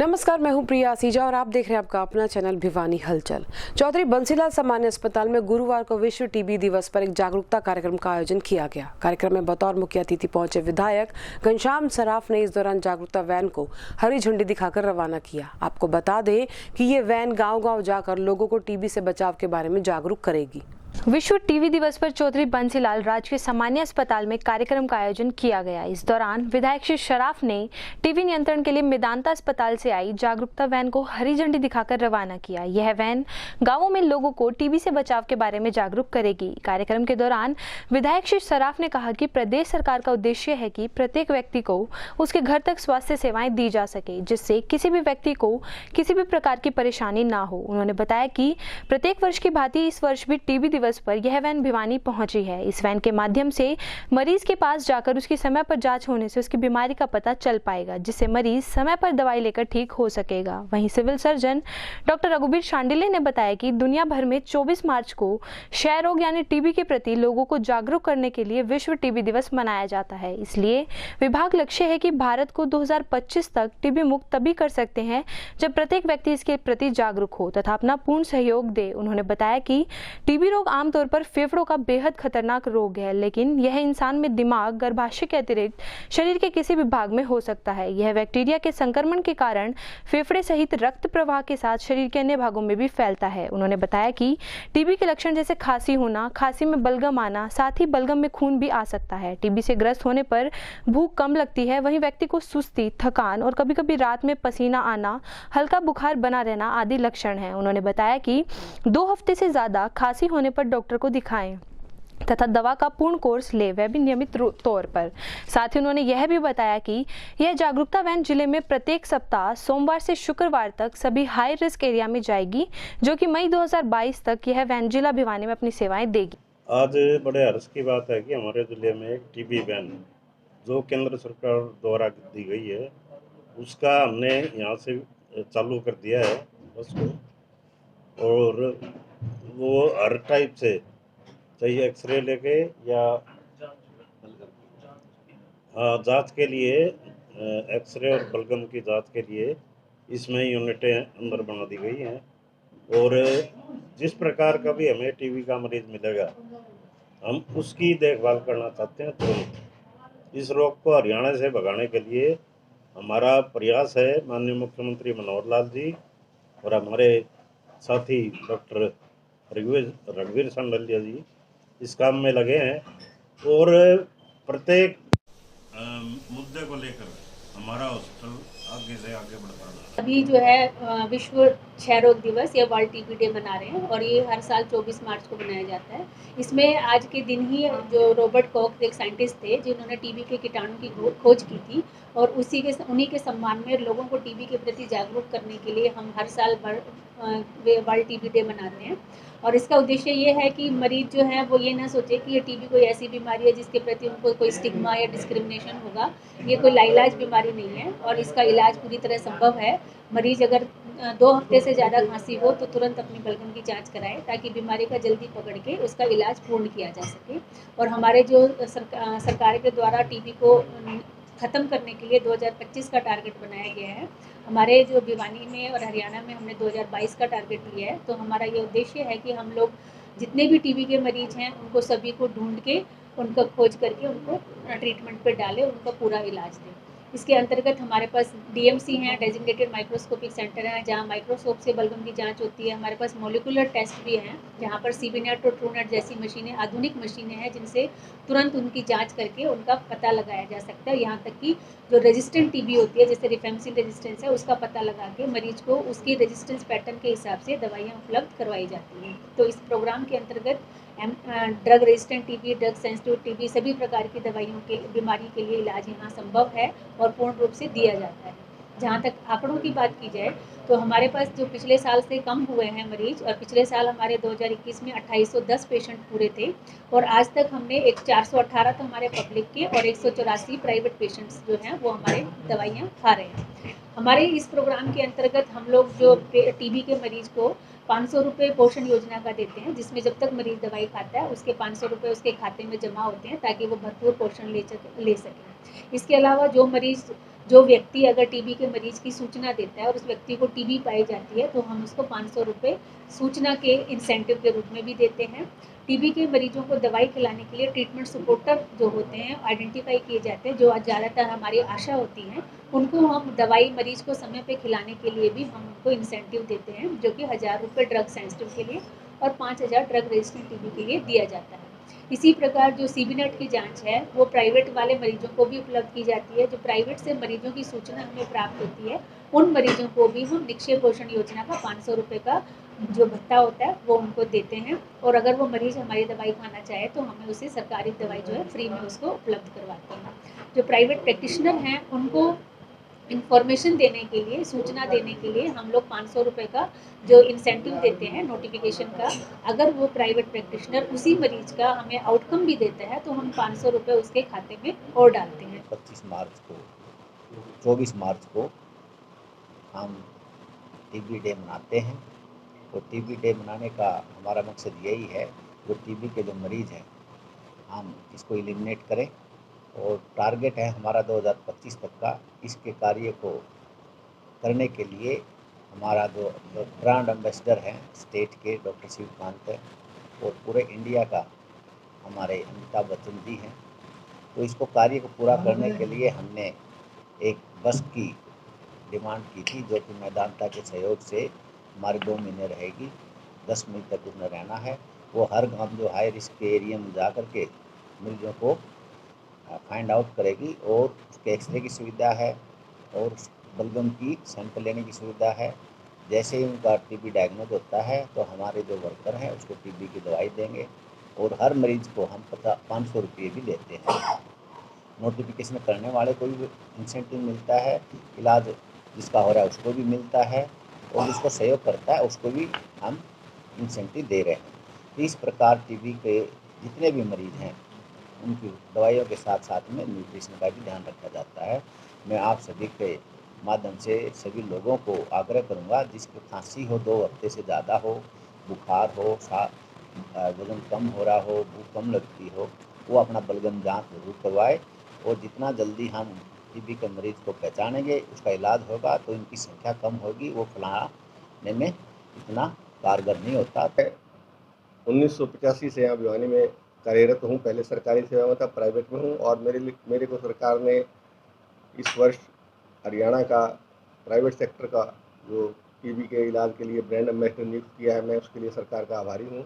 नमस्कार, मैं हूं प्रिया सीजा और आप देख रहे हैं आपका अपना चैनल भिवानी हलचल। चौधरी बंसीलाल सामान्य अस्पताल में गुरुवार को विश्व टीबी दिवस पर एक जागरूकता कार्यक्रम का आयोजन किया गया। कार्यक्रम में बतौर मुख्य अतिथि पहुंचे विधायक घनश्याम सराफ ने इस दौरान जागरूकता वैन को हरी झंडी दिखाकर रवाना किया। आपको बता दें कि ये वैन गाँव-गाँव जाकर लोगों को टीबी से बचाव के बारे में जागरूक करेगी। विश्व टीबी दिवस पर चौधरी बंसीलाल राजकीय सामान्य अस्पताल में कार्यक्रम का आयोजन किया गया। इस दौरान विधायक श्री शराफ ने टीबी नियंत्रण के लिए मेदांता अस्पताल से आई जागरूकता वैन को हरी झंडी दिखाकर रवाना किया। यह वैन गांवों में लोगों को टीबी से बचाव के बारे में जागरूक करेगी। कार्यक्रम के दौरान विधायक श्री शराफ ने कहा कि प्रदेश सरकार का उद्देश्य है कि प्रत्येक व्यक्ति को उसके घर तक स्वास्थ्य सेवाएं दी जा सके, जिससे किसी भी व्यक्ति को किसी भी प्रकार की परेशानी ना हो। उन्होंने बताया कि प्रत्येक वर्ष की भांति इस वर्ष भी टीबी दिवस पर यह वैन भिवानी पहुंची है। इस वैन के माध्यम से मरीज के पास जाकर उसकी समय पर जांच होने से उसकी बीमारी का पता चल पाएगा, जिससे मरीज समय पर दवाई लेकर ठीक हो सकेगा। वहीं civil surgeon doctor Raghubir Shandilya ने बताया कि दुनिया भर में 24 मार्च को क्षय रोग यानी टीबी के प्रति लोगों को जागरूक करने के लिए विश्व टीबी दिवस मनाया जाता है। इसलिए विभाग लक्ष्य है कि भारत को 2025 तक टीबी मुक्त तभी कर सकते हैं जब प्रत्येक व्यक्ति इसके प्रति जागरूक हो तथा अपना पूर्ण सहयोग दे। उन्होंने बताया कि टीबी रोग आमतौर पर फेफड़ों का बेहद खतरनाक रोग है, लेकिन यह इंसान में दिमाग, गर्भाशय के अतिरिक्त शरीर के किसी भी भाग में हो सकता है। यह बैक्टीरिया के संक्रमण के कारण फेफड़े सहित रक्त प्रवाह के साथ शरीर के अन्य भागों में भी फैलता है। उन्होंने बताया कि टीबी के लक्षण जैसे खांसी होना, खांसी में बलगम आना, साथ ही बलगम में खून भी आ सकता है। टीबी से ग्रस्त होने पर भूख कम लगती है, वहीं व्यक्ति को सुस्ती, थकान और कभी कभी रात में पसीना आना, हल्का बुखार बना रहना आदि लक्षण हैं। उन्होंने बताया कि 2 हफ्ते से ज्यादा खांसी होने पर डॉक्टर को दिखाएं तथा दवा का पूर्ण कोर्स ले, वह भी नियमित तौर पर। साथ ही उन्होंने यह भी बताया कि यह जागरूकता वैन जिले में प्रत्येक सप्ताह सोमवार से शुक्रवार तक सभी हाई रिस्क एरिया में जाएगी, जो कि मई 2022 तक यह वैन जिला भिवानी में अपनी सेवाएं देगी। आज बड़े हर्ष की बात है कि हमारे जिले में एक टीबी वैन जो केंद्र सरकार द्वारा दी गई है, उसका हमने यहाँ से चालू कर दिया है उसको। और वो हर टाइप से, चाहे एक्सरे लेके या जांच के लिए, एक्सरे और बलगम की जांच के लिए इसमें यूनिटें अंदर बना दी गई हैं। और जिस प्रकार का भी हमें टीबी का मरीज मिलेगा, हम उसकी देखभाल करना चाहते हैं तुरंत। इस रोग को हरियाणा से भगाने के लिए हमारा प्रयास है। माननीय मुख्यमंत्री मनोहर लाल जी और हमारे साथी डॉक्टर रघुबीर शांडिल्य जी इस काम में लगे हैं और प्रत्येक मुद्दे को लेकर हमारा हॉस्पिटल आगे से आगे बढ़ता है। अभी जो है विश्व क्षय रोग दिवस या वर्ल्ड टीबी डे मना रहे हैं और ये हर साल 24 मार्च को मनाया जाता है। इसमें आज के दिन ही जो रॉबर्ट कॉक एक साइंटिस्ट थे जिन्होंने टीबी के कीटाणु की खोज की थी, और उन्हीं के सम्मान में लोगों को टीबी के प्रति जागरूक करने के लिए हम हर साल वर्ल्ड टीबी डे मनाते हैं। और इसका उद्देश्य ये है कि मरीज जो है वो ये ना सोचे कि ये टीबी कोई ऐसी बीमारी है जिसके प्रति उनको कोई स्टिग्मा या डिस्क्रिमिनेशन होगा। ये कोई लाइलाज बीमारी नहीं है और इसका इलाज पूरी तरह संभव है। मरीज अगर 2 हफ्ते से ज़्यादा खांसी हो तो तुरंत अपनी बलगम की जांच कराएं, ताकि बीमारी का जल्दी पकड़ के उसका इलाज पूर्ण किया जा सके। और हमारे जो सरकार के द्वारा टीबी को ख़त्म करने के लिए 2025 का टारगेट बनाया गया है। हमारे जो भिवानी में और हरियाणा में हमने 2022 का टारगेट लिया है। तो हमारा ये उद्देश्य है कि हम लोग जितने भी टीबी के मरीज हैं उनको सभी को ढूंढ के उनका खोज करके उनको ट्रीटमेंट पे डालें, उनका पूरा इलाज दें। इसके अंतर्गत हमारे पास डीएमसी हैं, डेजिग्नेटेड माइक्रोस्कोपिक सेंटर हैं, जहाँ माइक्रोस्कोप से बलगम की जांच होती है। हमारे पास मोलिकुलर टेस्ट भी हैं, जहाँ पर सीबीनेट और ट्रूनेट जैसी मशीनें, आधुनिक मशीनें हैं, जिनसे तुरंत उनकी जांच करके उनका पता लगाया जा सकता है। यहाँ तक कि जो रेजिस्टेंट टीबी होती है, जैसे रिफेम्सिन रेजिस्टेंस है, उसका पता लगा के मरीज को उसकी रेजिस्टेंस पैटर्न के हिसाब से दवाइयाँ उपलब्ध करवाई जाती हैं। तो इस प्रोग्राम के अंतर्गत drug resistant TB, drug sensitive TB, सभी प्रकार की दवाइयों के बीमारी के लिए इलाज यहाँ संभव है और पूर्ण रूप से दिया जाता है। जहाँ तक आंकड़ों की बात की जाए तो हमारे पास जो पिछले साल से कम हुए हैं मरीज, और पिछले साल हमारे 2021 में 2810 पेशेंट पूरे थे, और आज तक हमने 418 तो हमारे पब्लिक के और 184 प्राइवेट पेशेंट्स जो हैं वो हमारे दवाइयाँ खा रहे हैं। हमारे इस प्रोग्राम के अंतर्गत हम लोग जो टीबी के मरीज को 500 रुपये पोषण योजना का देते हैं, जिसमें जब तक मरीज दवाई खाता है उसके 500 रुपये उसके खाते में जमा होते हैं, ताकि वो भरपूर पोषण ले सकें। इसके अलावा जो मरीज जो व्यक्ति अगर टीबी के मरीज की सूचना देता है और उस व्यक्ति को टीबी पाई जाती है तो हम उसको 500 रुपये सूचना के इंसेंटिव के रूप में भी देते हैं। टीबी के मरीजों को दवाई खिलाने के लिए ट्रीटमेंट सपोर्टर जो होते हैं आइडेंटिफाई किए जाते हैं, जो ज़्यादातर हमारी आशा होती हैं, उनको हम दवाई मरीज को समय पे खिलाने के लिए भी हम उनको इंसेंटिव देते हैं, जो कि 1000 रुपये ड्रग सेंसिटिव के लिए और 5000 ड्रग रेजिस्टेंट टीबी के लिए दिया जाता है। इसी प्रकार जो सीबीनेट की जांच है वो प्राइवेट वाले मरीजों को भी उपलब्ध की जाती है। जो प्राइवेट से मरीजों की सूचना हमें प्राप्त होती है उन मरीजों को भी हम निक्षय पोषण योजना का 500 रुपये का जो भत्ता होता है वो उनको देते हैं, और अगर वो मरीज हमारी दवाई खाना चाहे तो हमें उसे सरकारी दवाई जो है फ्री में उसको उपलब्ध करवाते हैं। जो प्राइवेट प्रैक्टिशनर हैं उनको इन्फॉर्मेशन देने के लिए, सूचना देने के लिए हम लोग 500 रुपये का जो इंसेंटिव देते हैं नोटिफिकेशन का, अगर वो प्राइवेट प्रैक्टिशनर उसी मरीज का हमें आउटकम भी देता है तो हम 500 रुपये उसके खाते में और डालते हैं। 24 मार्च को हम टीबी डे मनाते हैं। तो टीबी डे मनाने का हमारा मकसद यही है, जो टीबी के जो मरीज़ हैं हम इसको एलिमिनेट करें, और टारगेट है हमारा 2025 तक का। इसके कार्य को करने के लिए हमारा जो ब्रांड एम्बेसडर हैं स्टेट के डॉक्टर शिवकांत है, और पूरे इंडिया का हमारे अमिताभ बच्चन जी हैं। तो इसको कार्य को पूरा करने के लिए हमने एक बस की डिमांड की थी, जो कि मैदानता के सहयोग से हमारे 2 महीने रहेगी। 10 मई तक उसमें रहना है। वो हर गांव जो हाई रिस्क के एरिया में जा कर के मरीजों को फाइंड आउट करेगी, और उसके एक्सरे की सुविधा है और बलगम की सैंपल लेने की सुविधा है। जैसे ही उनका टीबी डायग्नोज होता है तो हमारे जो वर्कर हैं उसको टीबी की दवाई देंगे, और हर मरीज को हम 500 रुपये भी देते हैं। नोटिफिकेशन करने वाले को भी इंसेंटिव मिलता है, इलाज जिसका हो रहा है उसको भी मिलता है, और जिसको सहयोग करता है उसको भी हम इंसेंटिव दे रहे हैं। तो इस प्रकार टीबी के जितने भी मरीज हैं उनकी दवाइयों के साथ साथ में न्यूट्रिशन का भी ध्यान रखा जाता है। मैं आप सभी के माध्यम से सभी लोगों को आग्रह करूंगा, जिसकी खांसी हो 2 हफ्ते से ज़्यादा हो, बुखार हो, वजन कम हो रहा हो, भूख कम लगती हो, वो अपना बलगम जांच जरूर करवाए, और जितना जल्दी हम टीबी के मरीज को पहचानेंगे उसका इलाज होगा तो इनकी संख्या कम होगी। वो फैलाने में इतना कारगर नहीं होता। 1985 से यहाँ भिवानी में कार्यरत हूँ। पहले सरकारी सेवा में था, प्राइवेट में हूँ, और मेरे को सरकार ने इस वर्ष हरियाणा का प्राइवेट सेक्टर का जो टीबी के इलाज के लिए ब्रांड एम्बेसडर नियुक्त किया है, मैं उसके लिए सरकार का आभारी हूँ।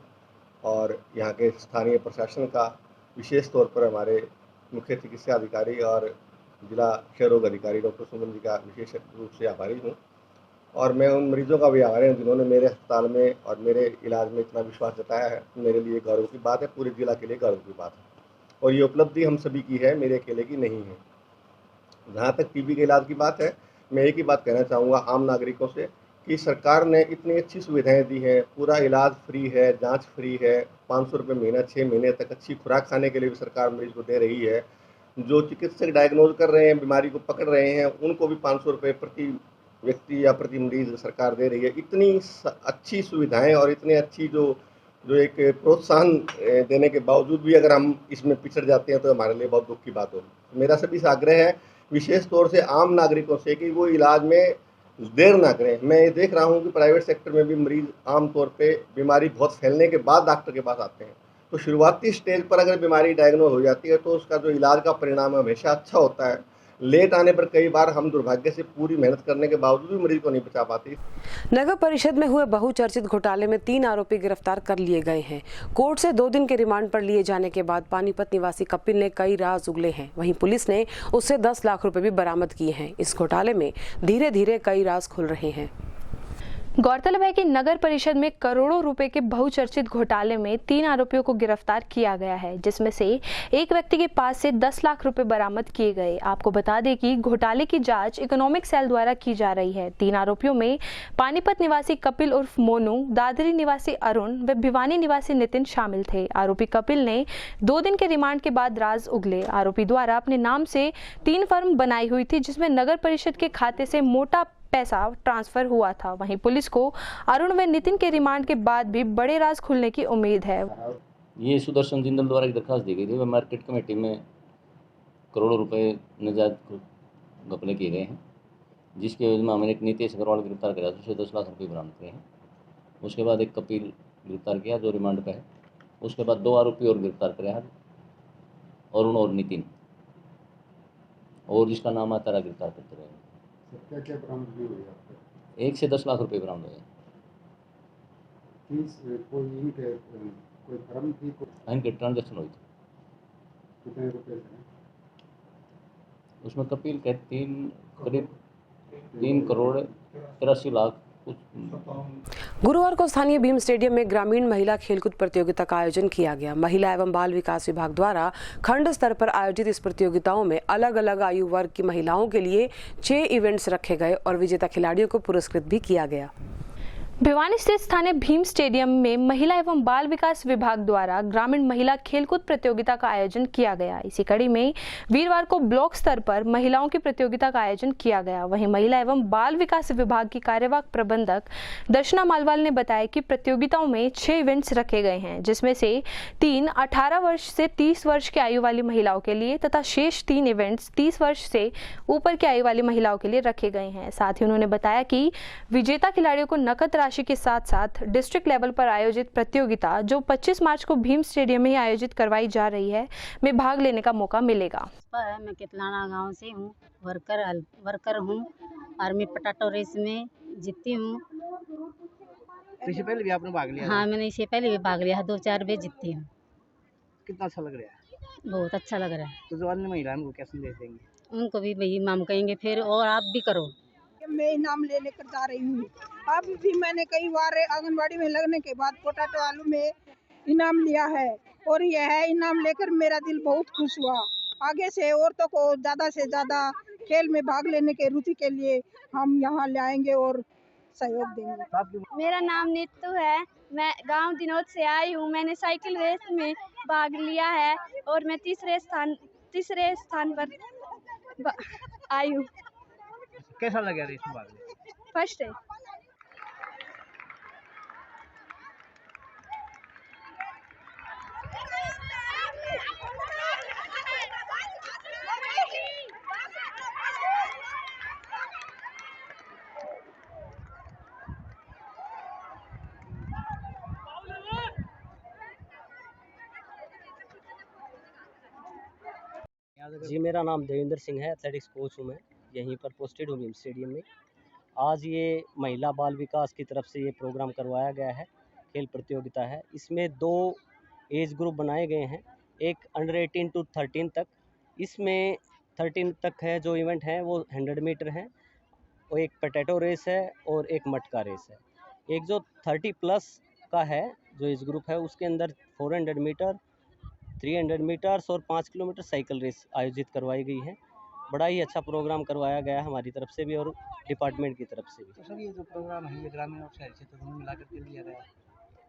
और यहाँ के स्थानीय प्रशासन का, विशेष तौर पर हमारे मुख्य चिकित्सा अधिकारी और जिला क्षय रोग अधिकारी डॉक्टर सुमन जी का विशेष रूप से आभारी हूँ। और मैं उन मरीजों का भी आभारी हूँ जिन्होंने मेरे अस्पताल में और मेरे इलाज में इतना विश्वास जताया है। मेरे लिए गौरव की बात है, पूरे जिला के लिए गौरव की बात है, और ये उपलब्धि हम सभी की है, मेरे अकेले की नहीं है। जहाँ तक टीबी के इलाज की बात है, मैं एक ही बात कहना चाहूँगा आम नागरिकों से कि सरकार ने इतनी अच्छी सुविधाएं दी हैं। पूरा इलाज फ्री है, जांच फ्री है, 500 रुपये महीना 6 महीने तक अच्छी खुराक खाने के लिए भी सरकार मरीज को दे रही है। जो चिकित्सक डायग्नोज कर रहे हैं, बीमारी को पकड़ रहे हैं, उनको भी 500 रुपये प्रति व्यक्ति या प्रति मरीज सरकार दे रही है। इतनी अच्छी सुविधाएं और इतनी अच्छी जो एक प्रोत्साहन देने के बावजूद भी अगर हम इसमें पिछड़ जाते हैं तो हमारे लिए बहुत दुख की बात होगी। मेरा सभी से आग्रह है, विशेष तौर से आम नागरिकों से, कि वो इलाज में देर ना करें। मैं ये देख रहा हूँ कि प्राइवेट सेक्टर में भी मरीज आमतौर पे बीमारी बहुत फैलने के बाद डॉक्टर के पास आते हैं। तो शुरुआती स्टेज पर अगर बीमारी डायग्नोज हो जाती है तो उसका जो इलाज का परिणाम हमेशा अच्छा होता है। लेट आने पर कई बार हम दुर्भाग्य से पूरी मेहनत करने के बावजूद भी मरीज को नहीं बचा पाते। नगर परिषद में हुए बहुचर्चित घोटाले में 3 आरोपी गिरफ्तार कर लिए गए हैं। कोर्ट से 2 दिन के रिमांड पर लिए जाने के बाद पानीपत निवासी कपिल ने कई राज उगले हैं। वहीं पुलिस ने उससे 10 लाख रुपए भी बरामद किए हैं। इस घोटाले में धीरे धीरे कई राज खुल रहे हैं। गौरतलब है कि नगर परिषद में करोड़ों रुपए के बहुचर्चित घोटाले में 3 आरोपियों को गिरफ्तार किया गया है, जिसमें से एक व्यक्ति के पास से 10 लाख रुपए बरामद किए गए। आपको बता दें कि घोटाले की जांच इकोनॉमिक सेल द्वारा की जा रही है। 3 आरोपियों में पानीपत निवासी कपिल उर्फ मोनू, दादरी निवासी अरुण व भिवानी निवासी नितिन शामिल थे। आरोपी कपिल ने 2 दिन के रिमांड के बाद राज उगले। आरोपी द्वारा अपने नाम से 3 फर्म बनाई हुई थी, जिसमें नगर परिषद के खाते से मोटा पैसा ट्रांसफर हुआ था। वहीं पुलिस को अरुण व नितिन के रिमांड के बाद भी बड़े राज खुलने की उम्मीद है। ये सुदर्शन जिंदल द्वारा एक दरखास्त दी गई थी, वह मार्केट कमेटी में करोड़ों रुपए नजायज घपले किए गए हैं, जिसके एवज में हमने एक नीतीश अग्रवाल गिरफ्तार किया, उसे 10 लाख रुपये बरामद किए हैं। उसके बाद एक कपिल गिरफ्तार किया जो रिमांड पे है। उसके बाद 2 आरोपी और गिरफ्तार करे हैं, अरुण और नितिन, और जिसका नाम आता रहा गिरफ्तार करते रहे। क्या क्या बरामदगी हुई आपको? 1 से 10 लाख रुपये बरामद हुए। कोई क्रम थी? इनके ट्रांजेक्शन हुई थी। कितने रुपए थे? उसमें कपिल के करीब 3 करोड़ 83 लाख कुछ। गुरुवार को स्थानीय भीम स्टेडियम में ग्रामीण महिला खेलकूद प्रतियोगिता का आयोजन किया गया। महिला एवं बाल विकास विभाग द्वारा खंड स्तर पर आयोजित इस प्रतियोगिताओं में अलग अलग आयु वर्ग की महिलाओं के लिए 6 इवेंट्स रखे गए और विजेता खिलाड़ियों को पुरस्कृत भी किया गया। भिवानी स्थित स्थानीय भीम स्टेडियम में महिला एवं बाल विकास विभाग द्वारा ग्रामीण महिला खेलकूद प्रतियोगिता का आयोजन किया गया। इसी कड़ी में वीरवार को ब्लॉक स्तर पर महिलाओं की प्रतियोगिता का आयोजन किया गया। वहीं महिला एवं बाल विकास विभाग की कार्यवाहक प्रबंधक दर्शना मालवाल ने बताया कि प्रतियोगिताओं में 6 इवेंट्स रखे गए हैं, जिसमें से 3 18 वर्ष से 30 वर्ष की आयु वाली महिलाओं के लिए तथा शेष 3 इवेंट्स 30 वर्ष से ऊपर की आयु वाली महिलाओं के लिए रखे गए हैं। साथ ही उन्होंने बताया कि विजेता खिलाड़ियों को नकद राशि के साथ साथ डिस्ट्रिक्ट लेवल पर आयोजित प्रतियोगिता जो 25 मार्च को भीम स्टेडियम में आयोजित करवाई जा रही है में भाग लेने का मौका मिलेगा। मैं कितलाना गांव से हूँ, वर्कर हूँ और मैं पटाटो रेस में जीती हूँ। इससे पहले भी आपने भाग लिया? हाँ, मैंने इससे पहले भी भाग लिया है, 2-4 बार जीती हूँ। कितना अच्छा लग रहा है? बहुत अच्छा लग रहा है। तो जो अन्य महिलाओं को क्या संदेश देंगे? उनको भी भाई माम कहेंगे फिर और आप भी करो। मैं इनाम ले लेकर जा रही हूँ। अब भी मैंने कई बार आंगनबाड़ी में लगने के बाद पोटैटो आलू में इनाम लिया है और यह इनाम लेकर मेरा दिल बहुत खुश हुआ। आगे से औरतों को ज़्यादा से ज़्यादा खेल में भाग लेने के रुचि के लिए हम यहाँ लाएंगे और सहयोग देंगे। मेरा नाम नीतू है, मैं गांव दिनोद से आई हूँ। मैंने साइकिल रेस में भाग लिया है और मैं तीसरे स्थान पर आई हूँ। कैसा लगा रेस में भाग लेना? फर्स्ट है। जी, मेरा नाम देवेंद्र सिंह है, एथलेटिक्स कोच हूँ मैं, यहीं पर पोस्टेड हूँ भीम स्टेडियम में। आज ये महिला बाल विकास की तरफ से ये प्रोग्राम करवाया गया है, खेल प्रतियोगिता है। इसमें 2 एज ग्रुप बनाए गए हैं, एक अंडर 18 टू 13 तक। इसमें 13 तक है जो इवेंट है वो 100 मीटर है, और एक पोटैटो रेस है और एक मटका रेस है। एक जो 30 प्लस का है जो एज ग्रुप है उसके अंदर 400 मीटर, 300 मीटर्स और 5 किलोमीटर साइकिल रेस आयोजित करवाई गई है। बड़ा ही अच्छा प्रोग्राम करवाया गया है हमारी तरफ से भी और डिपार्टमेंट की तरफ से भी। तो सर ये जो प्रोग्राम है ये ग्रामीण और शहरी क्षेत्र दोनों मिलाकर के लिया गया है?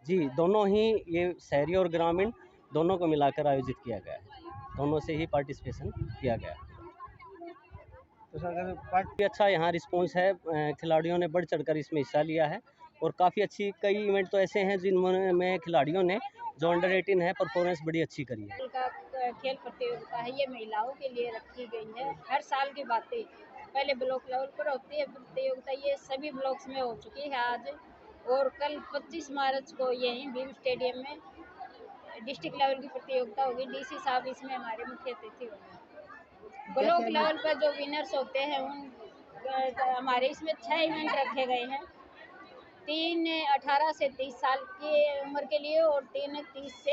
जी, दोनों ही, ये शहरी और ग्रामीण दोनों को मिलाकर आयोजित किया गया है, दोनों से ही पार्टिसिपेशन किया गया है। तो सर अगर काफ़ी अच्छा यहाँ रिस्पॉन्स है, खिलाड़ियों ने बढ़ चढ़कर इसमें हिस्सा लिया है और काफ़ी अच्छी कई इवेंट तो ऐसे हैं जिनमें खिलाड़ियों ने जो अंडर 18 है परफॉर्मेंस बड़ी अच्छी करी है। खेल प्रतियोगिता है, ये महिलाओं के लिए रखी गई है। हर साल की बातें पहले ब्लॉक लेवल पर होती है प्रतियोगिता, ये सभी ब्लॉक्स में हो चुकी है आज, और कल 25 मार्च को यहीं भीम स्टेडियम में डिस्ट्रिक्ट लेवल की प्रतियोगिता होगी। डीसी साहब इसमें हमारे मुख्य अतिथि होंगे। ब्लॉक लेवल पर जो विनर्स होते हैं उन हमारे इसमें 6 इवेंट रखे गए हैं। 3 18 से 30 साल की उम्र के लिए और 3 30 से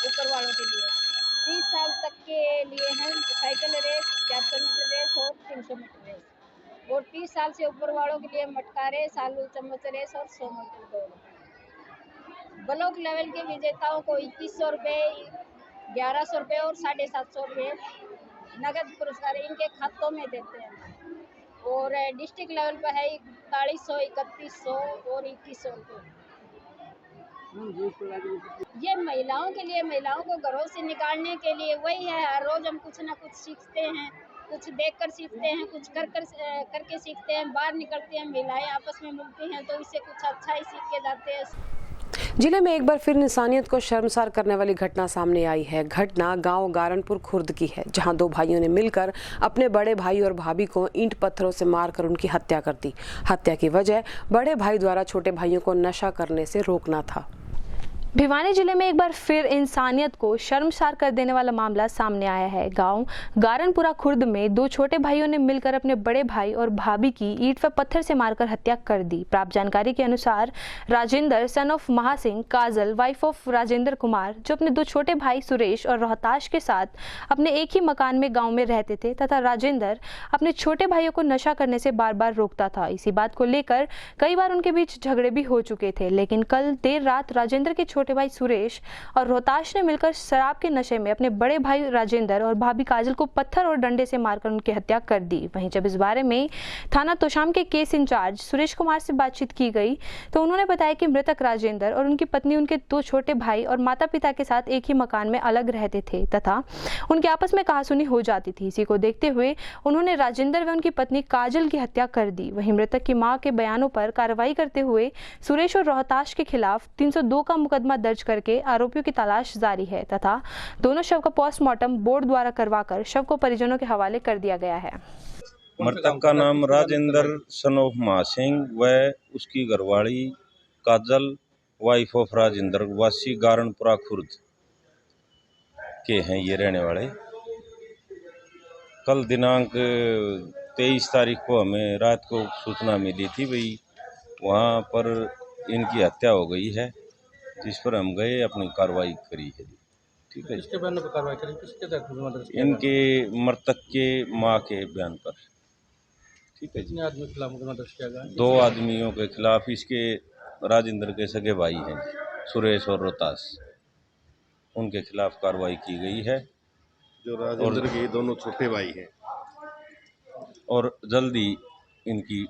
ऊपर वालों के लिए। 30 साल तक के लिए हैं साइकिल रेस, 400 मीटर रेस और 300 मीटर रेस, और 30 साल से ऊपर वालों के लिए मटका रेस, आलू चम्मच रेस और 100 मीटर दौड़। ब्लॉक लेवल के विजेताओं को 2100 रुपये, 1100 रुपये और 750 रुपये नगद पुरस्कार इनके खातों में देते हैं। और डिस्ट्रिक्ट लेवल पर है 4100, 3100 और 2100 रुपये। ये महिलाओं के लिए, महिलाओं को घरों से निकालने के लिए वही है। हर रोज हम कुछ ना कुछ सीखते हैं, कुछ देखकर सीखते हैं, कुछ करके सीखते हैं। बाहर निकलते हैं, महिलाएं आपस में मिलती हैं तो इससे कुछ अच्छा ही सीख के जाते हैं। जिले में एक बार फिर इंसानियत को शर्मसार करने वाली घटना सामने आई है। घटना गांव गारनपुर खुर्द की है, जहां दो भाइयों ने मिलकर अपने बड़े भाई और भाभी को ईंट पत्थरों से मारकर उनकी हत्या कर दी। हत्या की वजह बड़े भाई द्वारा छोटे भाइयों को नशा करने से रोकना था। भिवानी जिले में एक बार फिर इंसानियत को शर्मसार कर देने वाला मामला सामने आया है। गांव गारनपुरा खुर्द में दो छोटे भाइयों ने मिलकर अपने बड़े भाई और भाभी की ईंट व पत्थर से मारकर हत्या कर दी। प्राप्त जानकारी के अनुसार Rajendra son of Maha Singh, Kajal wife of Rajendra Kumar, जो अपने दो छोटे भाई सुरेश और रोहताश के साथ अपने एक ही मकान में गाँव में रहते थे तथा राजेंद्र अपने छोटे भाइयों को नशा करने से बार बार रोकता था। इसी बात को लेकर कई बार उनके बीच झगड़े भी हो चुके थे, लेकिन कल देर रात राजेंद्र के छोटे भाई सुरेश और रोहताश ने मिलकर शराब के नशे में अपने बड़े भाई राजेंद्र और भाभी काजल को पत्थर और डंडे से मारकर उनकी हत्या कर दी। वहीं जब इस बारे में थाना तोशाम के केस इंचार्ज सुरेश कुमार से बातचीत की गई तो उन्होंने बताया कि मृतक राजेंद्र और उनकी पत्नी उनके दो छोटे भाई और माता पिता के साथ एक ही मकान में अलग रहते थे तथा उनके आपस में कहासुनी हो जाती थी। इसी को देखते हुए उन्होंने राजेंद्र व उनकी पत्नी काजल की हत्या कर दी। वहीं मृतक की मां के बयानों पर कार्रवाई करते हुए सुरेश और रोहताश के खिलाफ 302 का मुकदमा दर्ज करके आरोपियों की तलाश जारी है तथा दोनों शव का पोस्टमार्टम बोर्ड द्वारा करवाकर शव को परिजनों के हवाले कर दिया गया है। मृतक का नाम राजेंद्र सन ऑफ महासिंह व उसकी घरवाली काजल वाइफ ऑफ राजेंद्र, वासी गारनपुरा खुर्द के हैं ये रहने वाले। कल दिनांक 23 तारीख को हमें रात को सूचना मिली थी भाई वहाँ पर इनकी हत्या हो गई है, जिस पर हम गए अपनी कार्रवाई करी है। ठीक है, इसके बयान पर कार्रवाई करी, किसके तहत? इनके मृतक के मां के बयान पर। ठीक है, कितने आदमी के खिलाफ मुकदमा दर्ज किया गया? 2 आदमियों के खिलाफ, इसके राजेंद्र के सगे भाई हैं सुरेश और रोहतास, उनके खिलाफ कार्रवाई की गई है। जो राजेंद्र के दोनों छोटे भाई हैं और जल्दी इनकी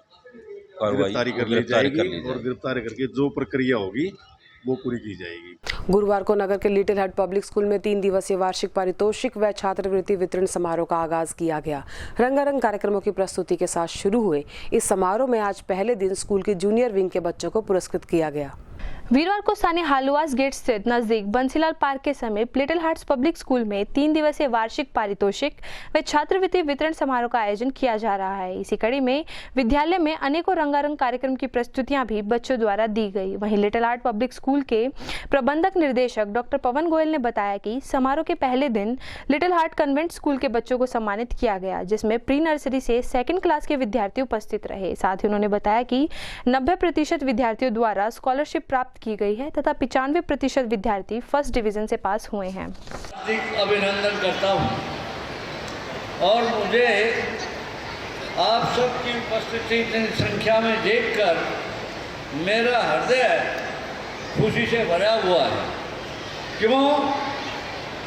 कार्रवाई गिरफ्तारी कर ली जाएगी और गिरफ्तारी करके जो प्रक्रिया होगी वो पूरी की जाएगी। गुरुवार को नगर के लिटिल हट पब्लिक स्कूल में 3 दिवसीय वार्षिक पारितोषिक व छात्रवृत्ति वितरण समारोह का आगाज किया गया। रंगारंग कार्यक्रमों की प्रस्तुति के साथ शुरू हुए इस समारोह में आज पहले दिन स्कूल के जूनियर विंग के बच्चों को पुरस्कृत किया गया। वीरवार को स्थानीय हालुआस गेट स्थित नजदीक बंसीलाल पार्क के समीप लिटिल हार्ट्स पब्लिक स्कूल में 3 दिवसीय वार्षिक पारितोषिक व छात्रवृत्ति वितरण समारोह का आयोजन किया जा रहा है। इसी कड़ी में विद्यालय में अनेकों रंगारंग कार्यक्रम की प्रस्तुतियां भी बच्चों द्वारा दी गई। वहीं लिटिल हार्ट पब्लिक स्कूल के प्रबंधक निर्देशक डॉक्टर पवन गोयल ने बताया कि समारोह के पहले दिन लिटिल हार्ट कन्वेंट स्कूल के बच्चों को सम्मानित किया गया, जिसमें प्री नर्सरी से 2nd क्लास के विद्यार्थी उपस्थित रहे। साथ ही उन्होंने बताया कि 90% विद्यार्थियों द्वारा स्कॉलरशिप प्राप्त की गई है तथा 95% विद्यार्थी फर्स्ट डिवीजन से पास हुए हैं। अभिनंदन करता हूं और मुझे आप सबकी उपस्थिति इतनी संख्या में देखकर मेरा हृदय खुशी से भरा हुआ है। क्यों?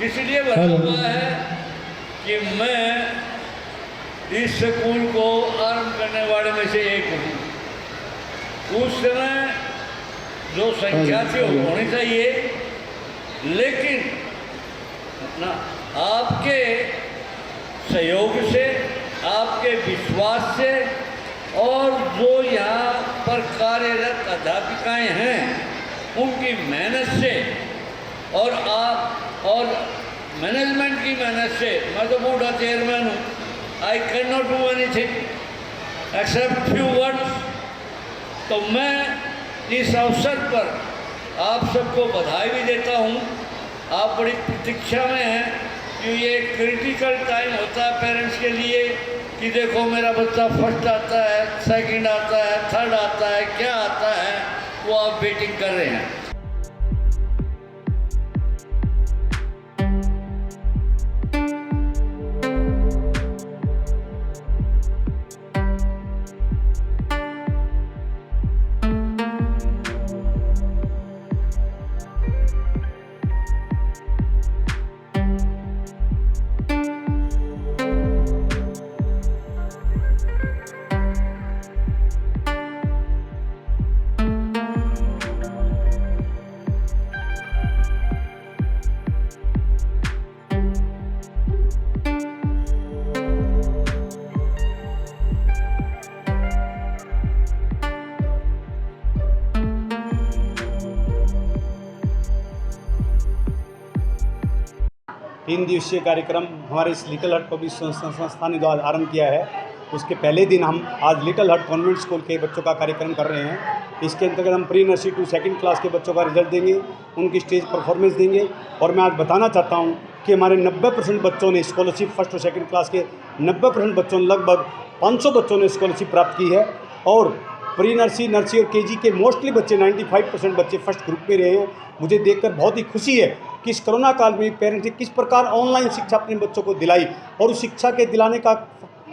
इसलिए भरा हुआ है कि मैं इस स्कूल को आरंभ करने वाले में से एक हूँ। उस समय जो संख्या थी होनी चाहिए, लेकिन ना आपके सहयोग से, आपके विश्वास से और जो यहाँ पर कार्यरत अध्यापिकाएं हैं उनकी मेहनत से और आप और मैनेजमेंट की मेहनत से, मैं तो बूढ़ा चेयरमैन हूँ, I can not do anything except few words. तो मैं इस अवसर पर आप सबको बधाई भी देता हूँ। आप बड़ी प्रतीक्षा में हैं कि ये क्रिटिकल टाइम होता है पेरेंट्स के लिए कि देखो मेरा बच्चा फर्स्ट आता है, सेकंड आता है, थर्ड आता है, क्या आता है, वो आप वेटिंग कर रहे हैं। 3 दिवसीय कार्यक्रम हमारे इस लिटिल हार्ट पब्लिक संस्थान ने जो आज आरंभ किया है, उसके पहले दिन हम आज लिटिल हार्ट कॉन्वेंट स्कूल के बच्चों का कार्यक्रम कर रहे हैं। इसके अंतर्गत हम pre nursery to second class के बच्चों का रिजल्ट देंगे, उनकी स्टेज परफॉर्मेंस देंगे। और मैं आज बताना चाहता हूं कि हमारे 90% बच्चों ने स्कॉलरशिप, फर्स्ट और सेकंड क्लास के 90% बच्चों ने, लगभग 500 बच्चों ने स्कॉलरशिप प्राप्त की है। और प्री नर्सरी, नर्सरी और केजी के मोस्टली बच्चे 95% बच्चे फर्स्ट ग्रुप में रहे हैं। मुझे देखकर बहुत ही खुशी है कि इस कोरोना काल में पेरेंट्स ने किस प्रकार ऑनलाइन शिक्षा अपने बच्चों को दिलाई, और उस शिक्षा के दिलाने का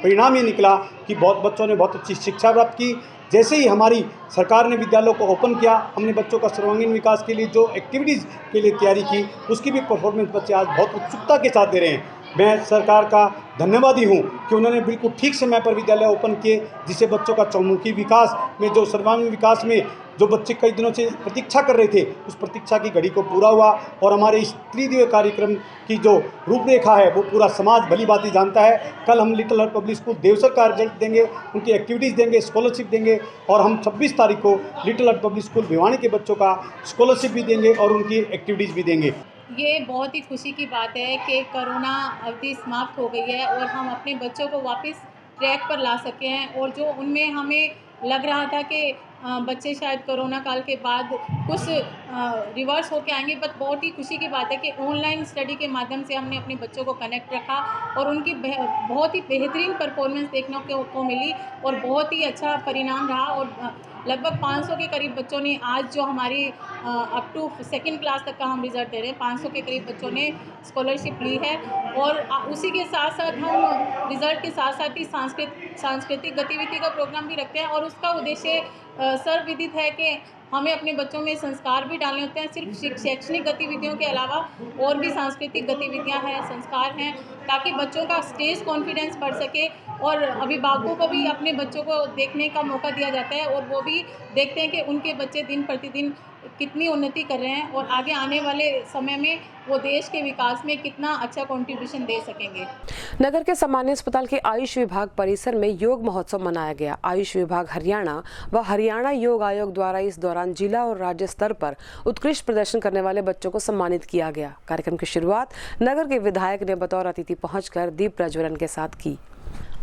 परिणाम ये निकला कि बहुत बच्चों ने बहुत अच्छी शिक्षा प्राप्त की। जैसे ही हमारी सरकार ने विद्यालयों को ओपन किया, हमने बच्चों का सर्वांगीण विकास के लिए जो एक्टिविटीज़ के लिए तैयारी की, उसकी भी परफॉर्मेंस बच्चे आज बहुत उत्सुकता के साथ दे रहे हैं। मैं सरकार का धन्यवादी हूं कि उन्होंने बिल्कुल ठीक समय पर विद्यालय ओपन किए, जिससे बच्चों का चौमुखी विकास में, जो सर्वांगीण विकास में जो बच्चे कई दिनों से प्रतीक्षा कर रहे थे, उस प्रतीक्षा की घड़ी को पूरा हुआ। और हमारे इस त्रिदिवसीय कार्यक्रम की जो रूपरेखा है वो पूरा समाज भली भांति जानता है। कल हम Little Heart Public School Devsar का रिजल्ट देंगे, उनकी एक्टिविटीज़ देंगे, स्कॉलरशिप देंगे। और हम 26 तारीख को little Heart Public school Bhiwani के बच्चों का स्कॉलरशिप भी देंगे और उनकी एक्टिविटीज़ भी देंगे। ये बहुत ही खुशी की बात है कि कोरोना अवधि समाप्त हो गई है और हम अपने बच्चों को वापस ट्रैक पर ला सके हैं। और जो उनमें हमें लग रहा था कि बच्चे शायद कोरोना काल के बाद कुछ रिवर्स होके आएंगे, बट बहुत ही खुशी की बात है कि ऑनलाइन स्टडी के माध्यम से हमने अपने बच्चों को कनेक्ट रखा और उनकी बहुत ही बेहतरीन परफॉर्मेंस देखने को मिली और बहुत ही अच्छा परिणाम रहा। और लगभग 500 के करीब बच्चों ने आज जो हमारी अप टू सेकंड क्लास तक का हम रिज़ल्ट दे रहे हैं, 500 के करीब बच्चों ने स्कॉलरशिप ली है। और उसी के साथ साथ हम रिज़ल्ट के साथ साथ ही सांस्कृतिक गतिविधि का प्रोग्राम भी रखते हैं। और उसका उद्देश्य सर्वविदित है कि हमें अपने बच्चों में संस्कार भी डालने होते हैं। सिर्फ शैक्षणिक गतिविधियों के अलावा और भी सांस्कृतिक गतिविधियां हैं, संस्कार हैं, ताकि बच्चों का स्टेज कॉन्फिडेंस बढ़ सके। और अभिभावकों को भी अपने बच्चों को देखने का मौका दिया जाता है और वो भी देखते हैं कि उनके बच्चे दिन प्रतिदिन कितनी उन्नति कर रहे हैं और आगे आने वाले समय में वो देश के विकास में कितना अच्छा कंट्रीब्यूशन दे सकेंगे। नगर के सामान्य अस्पताल के आयुष विभाग परिसर में योग महोत्सव मनाया गया। आयुष विभाग हरियाणा व हरियाणा योग आयोग द्वारा इस दौरान जिला और राज्य स्तर पर उत्कृष्ट प्रदर्शन करने वाले बच्चों को सम्मानित किया गया। कार्यक्रम की शुरुआत नगर के विधायक ने बतौर अतिथि पहुंचकर दीप प्रज्वलन के साथ की।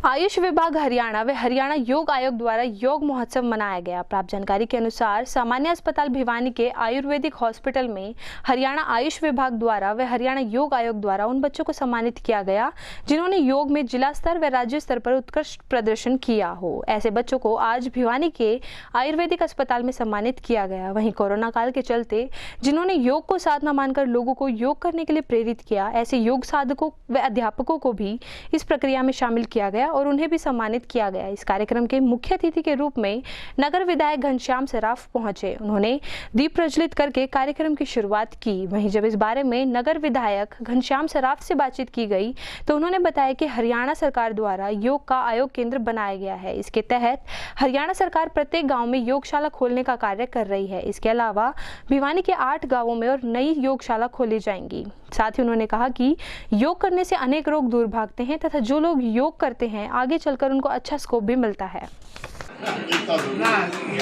आयुष विभाग हरियाणा व हरियाणा योग आयोग द्वारा योग महोत्सव मनाया गया। प्राप्त जानकारी के अनुसार सामान्य अस्पताल भिवानी के आयुर्वेदिक हॉस्पिटल में हरियाणा आयुष विभाग द्वारा व हरियाणा योग आयोग द्वारा उन बच्चों को सम्मानित किया गया जिन्होंने योग में जिला स्तर व राज्य स्तर पर उत्कृष्ट प्रदर्शन किया हो। ऐसे बच्चों को आज भिवानी के आयुर्वेदिक अस्पताल में सम्मानित किया गया। वहीं कोरोना काल के चलते जिन्होंने योग को साधना मानकर लोगों को योग करने के लिए प्रेरित किया, ऐसे योग साधकों व अध्यापकों को भी इस प्रक्रिया में शामिल किया गया और उन्हें भी सम्मानित किया गया। इस कार्यक्रम के मुख्य अतिथि के रूप में नगर विधायक घनश्याम सराफ पहुंचे। उन्होंने दीप प्रज्वलित करके कार्यक्रम की शुरुआत की। वहीं जब इस बारे में नगर विधायक घनश्याम सराफ से बातचीत की गई तो उन्होंने बताया कि हरियाणा सरकार द्वारा योग का आयोग केंद्र बनाया गया है। इसके तहत हरियाणा सरकार प्रत्येक गाँव में योगशाला खोलने का कार्य कर रही है। इसके अलावा भिवानी के 8 गाँवों में और नई योगशाला खोली जाएंगी। साथ ही उन्होंने कहा कि योग करने से अनेक रोग दूर भागते हैं तथा जो लोग योग करते हैं आगे चलकर उनको अच्छा स्कोप भी मिलता है।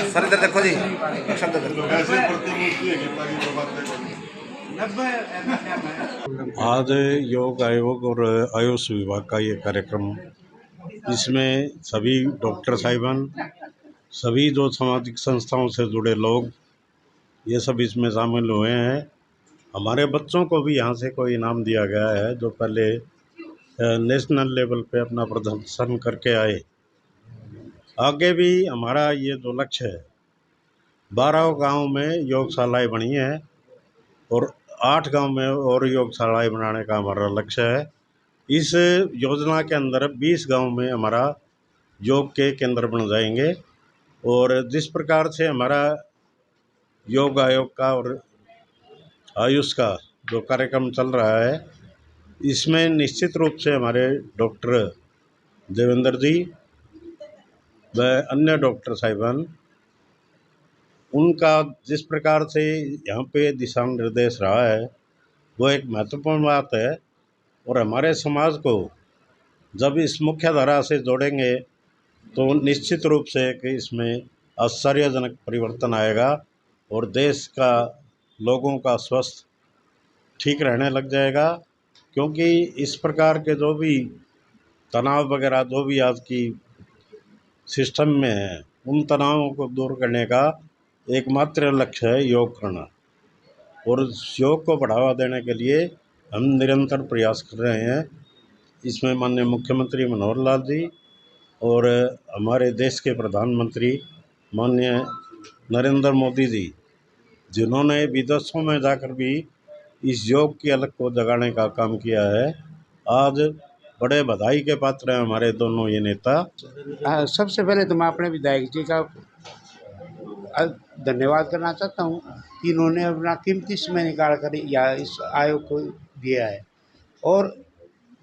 सर इधर देखो जी, आज योग आयोग और आयुष विभाग का ये कार्यक्रम, इसमें सभी डॉक्टर साहिबान, सभी जो सामाजिक संस्थाओं से जुड़े लोग, ये सब इसमें शामिल हुए हैं। हमारे बच्चों को भी यहाँ से कोई इनाम दिया गया है जो पहले नेशनल लेवल पे अपना प्रदर्शन करके आए। आगे भी हमारा ये जो लक्ष्य है, 12 गांव में योगशालाएँ बनी हैं और 8 गांव में और योगशालाएँ बनाने का हमारा लक्ष्य है। इस योजना के अंदर 20 गांव में हमारा योग के केंद्र बन जाएंगे। और जिस प्रकार से हमारा योग आयोग का और आयुष का जो कार्यक्रम चल रहा है, इसमें निश्चित रूप से हमारे डॉक्टर देवेंद्र जी व अन्य डॉक्टर साहिबान, उनका जिस प्रकार से यहाँ पे दिशा निर्देश रहा है वो एक महत्वपूर्ण बात है। और हमारे समाज को जब इस मुख्य धारा से जोड़ेंगे तो निश्चित रूप से कि इसमें आश्चर्यजनक परिवर्तन आएगा और देश का लोगों का स्वास्थ्य ठीक रहने लग जाएगा क्योंकि इस प्रकार के जो भी तनाव वगैरह जो भी आज की सिस्टम में है, उन तनावों को दूर करने का एकमात्र लक्ष्य है योग करना। और इस योग को बढ़ावा देने के लिए हम निरंतर प्रयास कर रहे हैं। इसमें माननीय मुख्यमंत्री मनोहर लाल जी और हमारे देश के प्रधानमंत्री माननीय नरेंद्र मोदी जी, जिन्होंने विदेशों में जाकर भी इस योग की अलग को जगाने का काम किया है, आज बड़े बधाई के पात्र हैं हमारे दोनों ये नेता। सबसे पहले तो मैं अपने विधायक जी का धन्यवाद करना चाहता हूँ कि इन्होंने अपना कीमती समय निकाल कर या इस आयोग को दिया है, और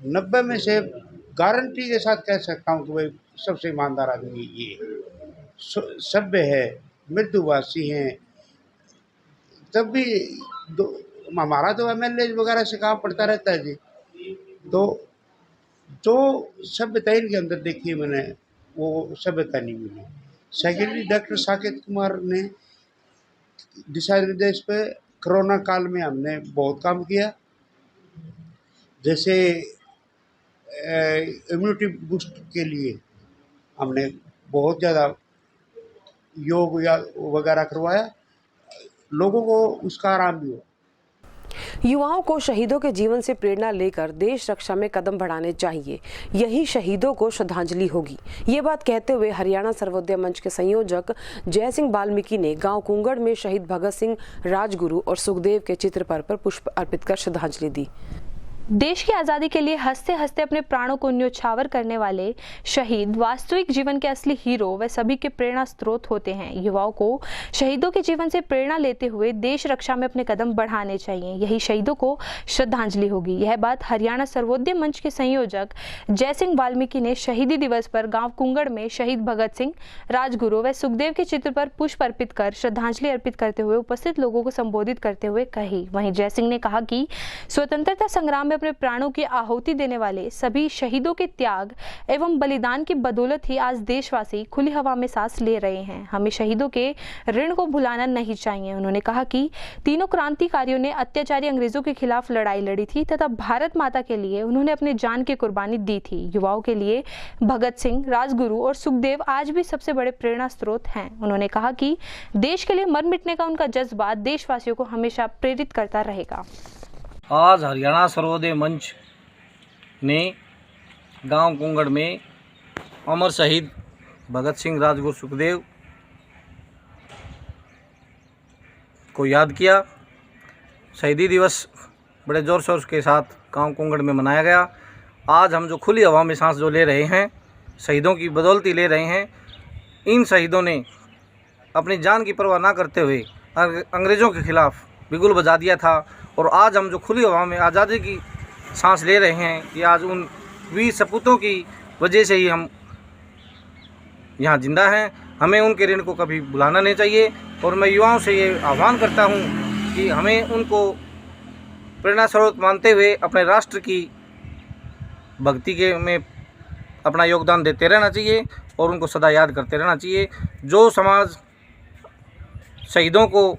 90 में से गारंटी के साथ कह सकता हूँ कि भाई सबसे ईमानदार आदमी ये सभ्य है, मृदुभाषी हैं। तब भी हमारा तो MLA वगैरह से काम पड़ता रहता है जी, तो जो सभ्यता इनके अंदर देखी मैंने वो सभ्यता नहीं मिली। सेकेंडरी डॉक्टर साकेत कुमार ने दिशा निर्देश पे कोरोना काल में हमने बहुत काम किया, जैसे इम्यूनिटी बूस्ट के लिए हमने बहुत ज़्यादा योग या वगैरह करवाया, लोगों को उसका आराम भी हुआ। युवाओं को शहीदों के जीवन से प्रेरणा लेकर देश रक्षा में कदम बढ़ाने चाहिए, यही शहीदों को श्रद्धांजलि होगी। ये बात कहते हुए हरियाणा सर्वोदय मंच के संयोजक जय सिंह वाल्मीकि ने गांव कुंगड़ में शहीद भगत सिंह, राजगुरु और सुखदेव के चित्र पर पुष्प अर्पित कर श्रद्धांजलि दी। देश की आज़ादी के लिए हंसते हंसते अपने प्राणों को न्योछावर करने वाले शहीद वास्तविक जीवन के असली हीरो व सभी के प्रेरणा स्रोत होते हैं। युवाओं को शहीदों के जीवन से प्रेरणा लेते हुए देश रक्षा में अपने कदम बढ़ाने चाहिए, यही शहीदों को श्रद्धांजलि होगी। यह बात हरियाणा सर्वोदय मंच के संयोजक जय सिंह वाल्मीकि ने शहीदी दिवस पर गाँव कुंगड़ में शहीद भगत सिंह, राजगुरु व सुखदेव के चित्र पर पुष्प अर्पित कर श्रद्धांजलि अर्पित करते हुए उपस्थित लोगों को संबोधित करते हुए कही। वहीं जय सिंह ने कहा कि स्वतंत्रता संग्राम में अपने प्राणों की आहुति देने वाले सभी शहीदों के त्याग एवं बलिदान की बदौलत ही आज देशवासी खुली हवा में सांस ले रहे हैं। हमें शहीदों के ऋण को भुलाना नहीं चाहिए। उन्होंने कहा कि तीनों क्रांतिकारियों ने अत्याचारी अंग्रेजों के खिलाफ लड़ाई लड़ी थी तथा भारत माता के लिए उन्होंने अपने जान की कुर्बानी दी थी। युवाओं के लिए भगत सिंह, राजगुरु और सुखदेव आज भी सबसे बड़े प्रेरणा स्रोत हैं। उन्होंने कहा कि देश के लिए मर मिटने का उनका जज्बा देशवासियों को हमेशा प्रेरित करता रहेगा। आज हरियाणा सर्वोदय मंच ने गांव कुंगड़ में अमर शहीद भगत सिंह, राजगुरु, सुखदेव को याद किया। शहीदी दिवस बड़े जोर शोर के साथ गांव कुंगड़ में मनाया गया। आज हम जो खुली हवा में सांस जो ले रहे हैं, शहीदों की बदौलती ले रहे हैं। इन शहीदों ने अपनी जान की परवाह ना करते हुए अंग्रेज़ों के खिलाफ बिगुल बजा दिया था, और आज हम जो खुली हवा में आज़ादी की सांस ले रहे हैं, ये आज उन वीर सपूतों की वजह से ही हम यहाँ जिंदा हैं। हमें उनके ऋण को कभी भुलाना नहीं चाहिए, और मैं युवाओं से ये आह्वान करता हूँ कि हमें उनको प्रेरणा स्रोत मानते हुए अपने राष्ट्र की भक्ति के में अपना योगदान देते रहना चाहिए और उनको सदा याद करते रहना चाहिए। जो समाज शहीदों को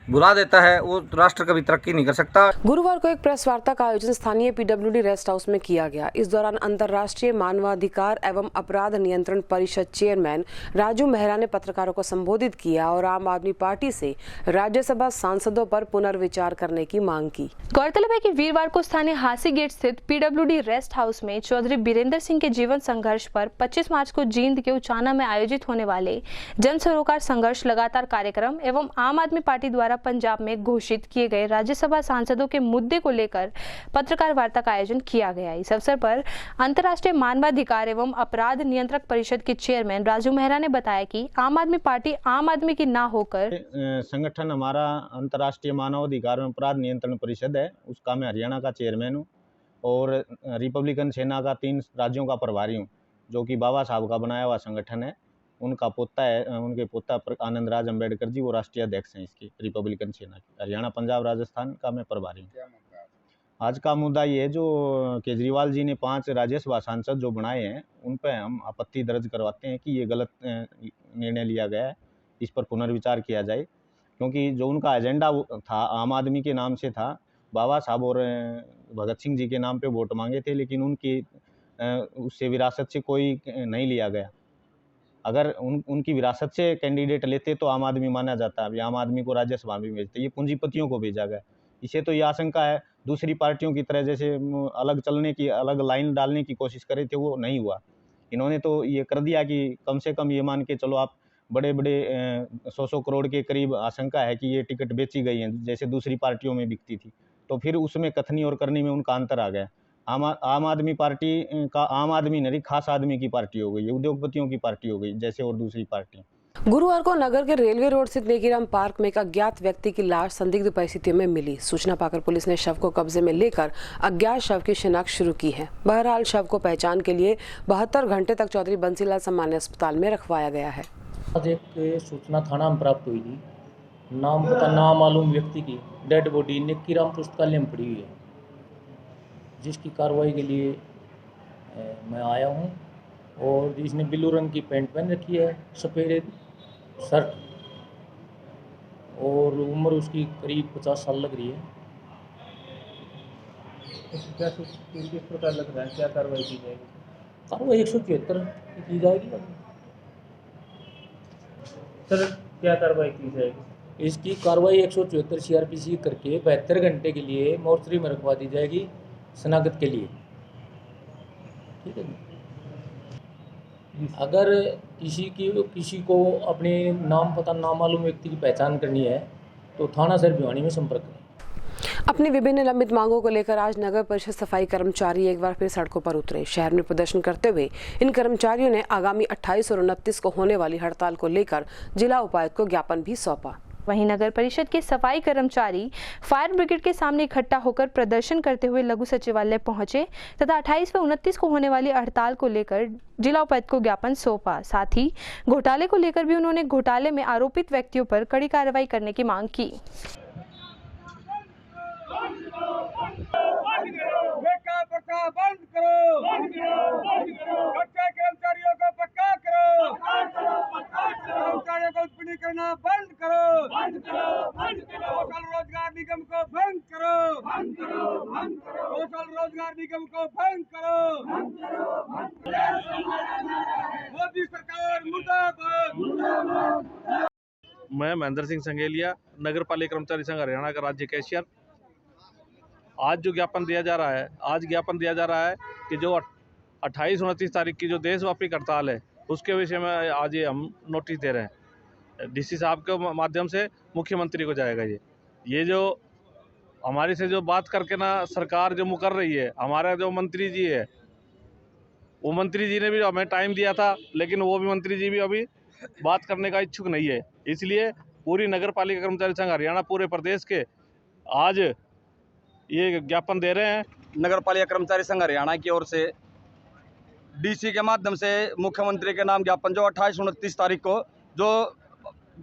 बुला देता है वो राष्ट्र कभी तरक्की नहीं कर सकता। गुरुवार को एक प्रेस वार्ता का आयोजन स्थानीय PWD रेस्ट हाउस में किया गया। इस दौरान अंतर्राष्ट्रीय मानवाधिकार एवं अपराध नियंत्रण परिषद चेयरमैन राजू मेहरा ने पत्रकारों को संबोधित किया और आम आदमी पार्टी से राज्यसभा सांसदों पर पुनर्विचार करने की मांग की। गौरतलब है कि वीरवार को स्थानीय हासी गेट स्थित PWD रेस्ट हाउस में चौधरी बीरेंद्र सिंह के जीवन संघर्ष पर 25 मार्च को जींद के उचाना में आयोजित होने वाले जन सरोकार संघर्ष लगातार कार्यक्रम एवं आम आदमी पार्टी द्वारा पंजाब में घोषित किए गए राज्यसभा सांसदों के मुद्दे को लेकर पत्रकार वार्ता का आयोजन किया गया। इस अवसर पर अंतर्राष्ट्रीय मानवाधिकार एवं अपराध नियंत्रक परिषद के चेयरमैन राजू मेहरा ने बताया कि आम आदमी पार्टी आम आदमी की ना होकर संगठन हमारा अंतर्राष्ट्रीय मानवाधिकार एवं अपराध नियंत्रण परिषद है, उसका मैं हरियाणा का चेयरमैन हूँ और रिपब्लिकन सेना का 3 राज्यों का प्रभारी हूँ, जो कि बाबा साहब का बनाया हुआ संगठन है। उनका पोता है, उनके पोता आनंद राज अम्बेडकर जी वो राष्ट्रीय अध्यक्ष हैं इसकी रिपब्लिकन सेना की। हरियाणा, पंजाब, राजस्थान का मैं प्रभारी हूँ। आज का मुद्दा ये है, जो केजरीवाल जी ने 5 राज्यसभा सांसद जो बनाए हैं उन पर हम आपत्ति दर्ज करवाते हैं कि ये गलत निर्णय लिया गया है, इस पर पुनर्विचार किया जाए। क्योंकि जो उनका एजेंडा था आम आदमी के नाम से था, बाबा साहब और भगत सिंह जी के नाम पे वोट मांगे थे, लेकिन उनकी उससे विरासत से कोई नहीं लिया गया। अगर उनकी विरासत से कैंडिडेट लेते तो आम आदमी माना जाता। अभी आम आदमी को राज्यसभा में भेजते, ये पूंजीपतियों को भेजा गया। इसे तो ये आशंका है दूसरी पार्टियों की तरह जैसे अलग चलने की, अलग लाइन डालने की कोशिश करे थे, वो नहीं हुआ। इन्होंने तो ये कर दिया कि कम से कम ये मान के चलो आप बड़े बड़े 100 करोड़ के करीब आशंका है कि ये टिकट बेची गई हैं जैसे दूसरी पार्टियों में बिकती थी। तो फिर उसमें कथनी और करनी में उनका अंतर आ गया। आम आदमी पार्टी का आम आदमी नहीं, खास आदमी की पार्टी हो गई, उद्योगपतियों की पार्टी हो गई जैसे और दूसरी पार्टी। गुरुवार को नगर के रेलवे रोड स्थित नेकीराम पार्क में एक अज्ञात व्यक्ति की लाश संदिग्ध परिस्थितियों में मिली। सूचना पाकर पुलिस ने शव को कब्जे में लेकर अज्ञात शव की शिनाख्त शुरू की है। बहरहाल शव को पहचान के लिए 72 घंटे तक चौधरी बंसीलाल सामान्य अस्पताल में रखवाया गया है। आज एक सूचना थाना में प्राप्त हुई थी, नाम पता नामालूम व्यक्ति की डेड बॉडी नेकीराम पुस्तकालय में पड़ी हुई है, जिसकी कार्रवाई के लिए मैं आया हूं। और जिसने ब्लू रंग की पैंट पहन रखी है, सफ़ेद शर्ट, और उम्र उसकी करीब 50 साल लग रही है। क्या किस प्रकार लग रहा है, क्या कार्रवाई की जाएगी? कार्रवाई 174 की जाएगी। सर क्या कार्रवाई की जाएगी? इसकी कार्रवाई 174 CRPC करके 72 घंटे के लिए मोर्चरी में रखवा दी जाएगी शनाख्त के लिए। ठीक है। अगर किसी को अपने नाम पता नामालूम व्यक्ति की पहचान करनी है तो थाना सर भिवानी में संपर्क करें। अपनी विभिन्न लंबित मांगों को लेकर आज नगर परिषद सफाई कर्मचारी एक बार फिर सड़कों पर उतरे। शहर में प्रदर्शन करते हुए इन कर्मचारियों ने आगामी 28 और 29 को होने वाली हड़ताल को लेकर जिला उपायुक्त को ज्ञापन भी सौंपा। वहीं नगर परिषद के सफाई कर्मचारी फायर ब्रिगेड के सामने इकट्ठा होकर प्रदर्शन करते हुए लघु सचिवालय पहुंचे तथा 28 व 29 को होने वाली हड़ताल को लेकर जिला उपायुक्त को ज्ञापन सौंपा। साथ ही घोटाले को लेकर भी उन्होंने घोटाले में आरोपित व्यक्तियों पर कड़ी कार्रवाई करने की मांग की। बंद करो, कच्चे कर्मचारियों को पक्का करो, कर्मचारियों को उत्पीड़ित करना बंद करो, कौशल रोजगार निगम को भंग करो, कौशल रोजगार निगम को भंग करो, मोदी सरकार मुर्दाबाद। मैं महेंद्र सिंह संगेलिया, नगर पालिका कर्मचारी संघ हरियाणा का राज्य कैशियर। आज जो ज्ञापन दिया जा रहा है, आज ज्ञापन दिया जा रहा है कि जो 28-29 तारीख की जो देशव्यापी हड़ताल है उसके विषय में आज ये हम नोटिस दे रहे हैं। डीसी साहब के माध्यम से मुख्यमंत्री को जाएगा। ये जो हमारे से जो बात करके ना सरकार जो मुकर रही है, हमारा जो मंत्री जी है, वो मंत्री जी ने भी हमें टाइम दिया था, लेकिन वो भी मंत्री जी भी अभी बात करने का इच्छुक नहीं है। इसलिए पूरी नगर पालिका कर्मचारी संघ हरियाणा पूरे प्रदेश के आज ये ज्ञापन दे रहे हैं। नगर पालिका कर्मचारी संघ हरियाणा की ओर से डीसी के माध्यम से मुख्यमंत्री के नाम ज्ञापन जो 28-29 तारीख को जो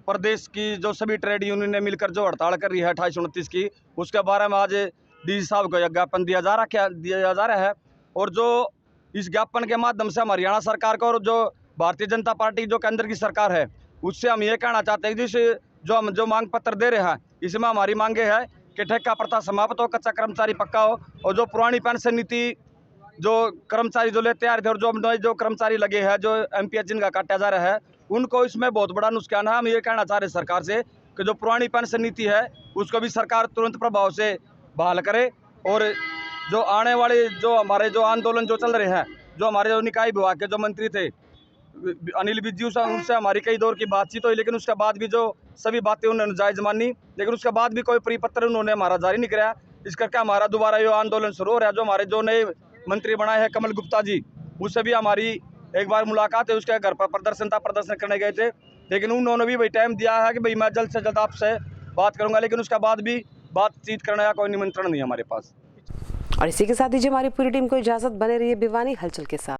प्रदेश की जो सभी ट्रेड यूनियन ने मिलकर जो हड़ताल कर रही है 28-29 की, उसके बारे में आज डीसी साहब को ज्ञापन दिया जा रहा है। और जो इस ज्ञापन के माध्यम से हम हरियाणा सरकार को और जो भारतीय जनता पार्टी जो केंद्र की सरकार है उससे हम ये कहना चाहते हैं कि हम जो मांग पत्र दे रहे हैं इसमें हमारी मांगे है कि ठेका प्रथा समाप्त हो, कच्चा कर्मचारी पक्का हो, और जो पुरानी पेंशन नीति जो कर्मचारी जो लेते आ रहे थे और जो कर्मचारी लगे हैं जो MPS जिनका काटा जा रहा है उनको इसमें बहुत बड़ा नुकसान है। हम ये कहना चाह रहे हैं सरकार से कि जो पुरानी पेंशन नीति है उसको भी सरकार तुरंत प्रभाव से बहाल करे। और जो आने वाले जो हमारे जो आंदोलन जो चल रहे हैं, जो हमारे जो निकाय विभाग के जो मंत्री थे अनिल विज जी, उनसे हमारी कई दौर की बातचीत हुई, लेकिन उसके बाद भी जो सभी बातें उन्होंने जायज़ मानी, लेकिन उसके बाद भी कोई परिपत्र उन्होंने हमारा जारी नहीं कराया। इस करके हमारा दोबारा ये आंदोलन शुरू हो रहा है। जो हमारे जो नए मंत्री बनाए हैं कमल गुप्ता जी, उससे भी हमारी एक बार मुलाकात है, उसके घर पर प्रदर्शन करने गए थे, लेकिन उन्होंने भी भाई टाइम दिया है कि भाई मैं जल्द से जल्द आपसे बात करूँगा, लेकिन उसके बाद भी बातचीत करने का कोई निमंत्रण नहीं है हमारे पास। और इसी के साथ दीजिए हमारी पूरी टीम को इजाजत। बने रहिए भिवानी हलचल के साथ।